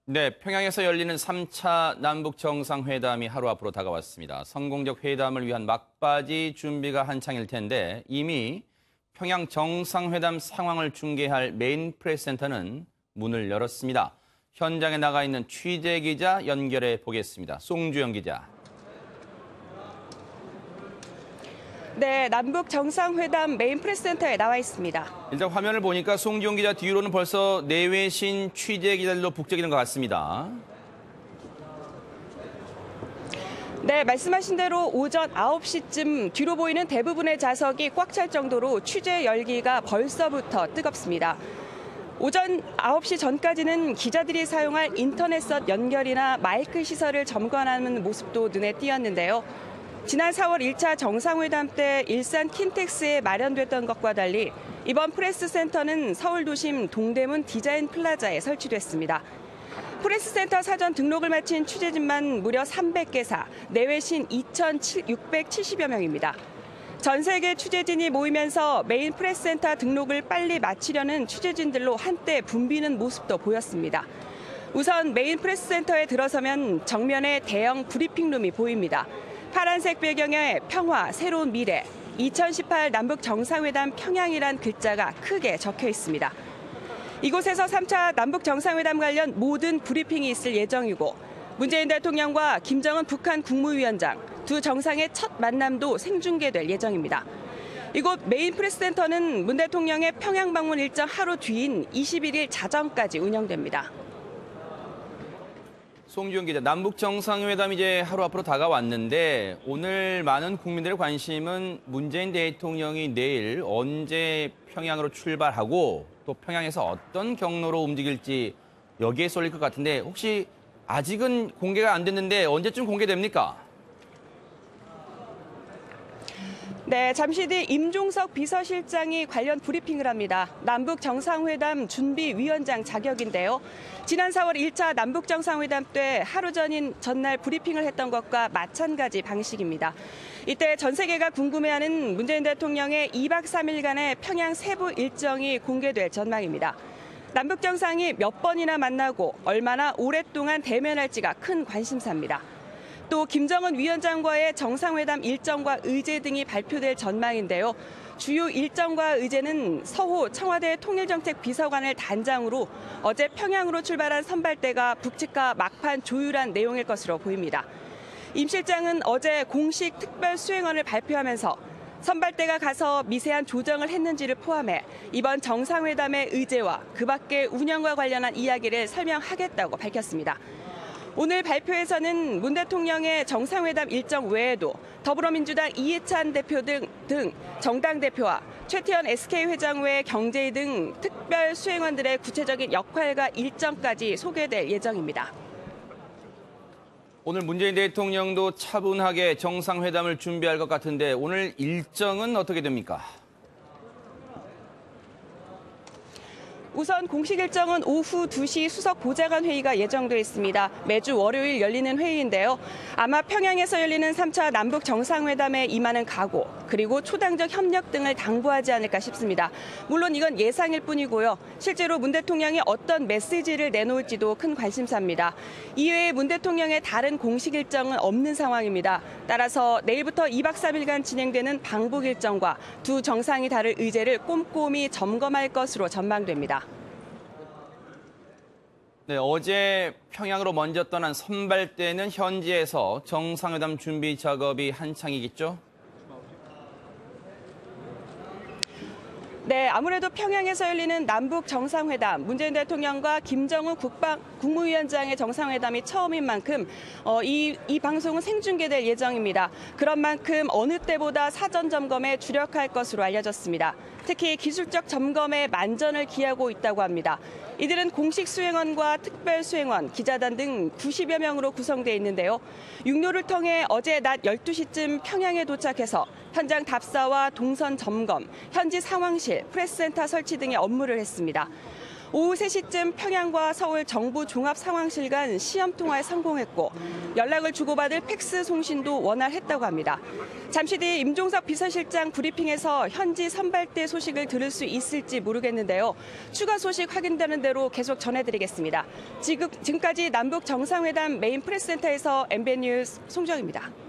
네, 평양에서 열리는 3차 남북 정상회담이 하루 앞으로 다가왔습니다. 성공적 회담을 위한 막바지 준비가 한창일 텐데 이미 평양 정상회담 상황을 중계할 메인 프레스센터는 문을 열었습니다. 현장에 나가 있는 취재 기자 연결해 보겠습니다. 송주영 기자. 네, 남북 정상회담 메인 프레스센터에 나와 있습니다. 일단 화면을 보니까 송주영 기자 뒤로는 벌써 내외신 취재 기자들로 북적이는 것 같습니다. 네, 말씀하신 대로 오전 9시쯤 뒤로 보이는 대부분의 좌석이 꽉 찰 정도로 취재 열기가 벌써부터 뜨겁습니다. 오전 9시 전까지는 기자들이 사용할 인터넷선 연결이나 마이크 시설을 점검하는 모습도 눈에 띄었는데요. 지난 4월 1차 정상회담 때 일산 킨텍스에 마련됐던 것과 달리 이번 프레스센터는 서울 도심 동대문 디자인 플라자에 설치됐습니다. 프레스센터 사전 등록을 마친 취재진만 무려 300개사, 내외신 2,670여 명입니다. 전 세계 취재진이 모이면서 메인 프레스센터 등록을 빨리 마치려는 취재진들로 한때 붐비는 모습도 보였습니다. 우선 메인 프레스센터에 들어서면 정면에 대형 브리핑룸이 보입니다. 파란색 배경에 평화, 새로운 미래, 2018 남북 정상회담 평양이란 글자가 크게 적혀 있습니다. 이곳에서 3차 남북 정상회담 관련 모든 브리핑이 있을 예정이고 문재인 대통령과 김정은 북한 국무위원장 두 정상의 첫 만남도 생중계될 예정입니다. 이곳 메인 프레스센터는 문 대통령의 평양 방문 일정 하루 뒤인 21일 자정까지 운영됩니다. 송주영 기자, 남북 정상회담이 이제 하루 앞으로 다가왔는데 오늘 많은 국민들의 관심은 문재인 대통령이 내일 언제 평양으로 출발하고 또 평양에서 어떤 경로로 움직일지 여기에 쏠릴 것 같은데 혹시 아직은 공개가 안 됐는데 언제쯤 공개됩니까? 네, 잠시 뒤 임종석 비서실장이 관련 브리핑을 합니다. 남북 정상회담 준비위원장 자격인데요. 지난 4월 1차 남북 정상회담 때 하루 전인 전날 브리핑을 했던 것과 마찬가지 방식입니다. 이때 전 세계가 궁금해하는 문재인 대통령의 2박 3일간의 평양 세부 일정이 공개될 전망입니다. 남북 정상이 몇 번이나 만나고 얼마나 오랫동안 대면할지가 큰 관심사입니다. 또 김정은 위원장과의 정상회담 일정과 의제 등이 발표될 전망인데요. 주요 일정과 의제는 서호 청와대 통일정책 비서관을 단장으로 어제 평양으로 출발한 선발대가 북측과 막판 조율한 내용일 것으로 보입니다. 임 실장은 어제 공식 특별 수행원을 발표하면서 선발대가 가서 미세한 조정을 했는지를 포함해 이번 정상회담의 의제와 그 밖의 운영과 관련한 이야기를 설명하겠다고 밝혔습니다. 오늘 발표에서는 문 대통령의 정상회담 일정 외에도 더불어민주당 이해찬 대표 등 정당 대표와 최태원 SK회장 외 경제위 등 특별 수행원들의 구체적인 역할과 일정까지 소개될 예정입니다. 오늘 문재인 대통령도 차분하게 정상회담을 준비할 것 같은데 오늘 일정은 어떻게 됩니까? 우선 공식 일정은 오후 2시 수석 보좌관 회의가 예정돼 있습니다. 매주 월요일 열리는 회의인데요. 아마 평양에서 열리는 3차 남북 정상회담에 임하는 각오, 그리고 초당적 협력 등을 당부하지 않을까 싶습니다. 물론 이건 예상일 뿐이고요. 실제로 문 대통령이 어떤 메시지를 내놓을지도 큰 관심사입니다. 이외에 문 대통령의 다른 공식 일정은 없는 상황입니다. 따라서 내일부터 2박 3일간 진행되는 방북 일정과 두 정상이 다룰 의제를 꼼꼼히 점검할 것으로 전망됩니다. 네, 어제 평양으로 먼저 떠난 선발대는 현지에서 정상회담 준비 작업이 한창이겠죠? 네, 아무래도 평양에서 열리는 남북 정상회담, 문재인 대통령과 김정은 국무위원장의 정상회담이 처음인 만큼 이 방송은 생중계될 예정입니다. 그런 만큼 어느 때보다 사전 점검에 주력할 것으로 알려졌습니다. 특히 기술적 점검에 만전을 기하고 있다고 합니다. 이들은 공식 수행원과 특별 수행원, 기자단 등 90여 명으로 구성되어 있는데요. 육로를 통해 어제 낮 12시쯤 평양에 도착해서 현장 답사와 동선 점검, 현지 상황실, 프레스센터 설치 등의 업무를 했습니다. 오후 3시쯤 평양과 서울 정부 종합상황실 간 시험 통화에 성공했고 연락을 주고받을 팩스 송신도 원활했다고 합니다. 잠시 뒤 임종석 비서실장 브리핑에서 현지 선발대 소식을 들을 수 있을지 모르겠는데요. 추가 소식 확인되는 대로 계속 전해드리겠습니다. 지금까지 남북 정상회담 메인 프레스센터에서 MBN 뉴스 송정입니다.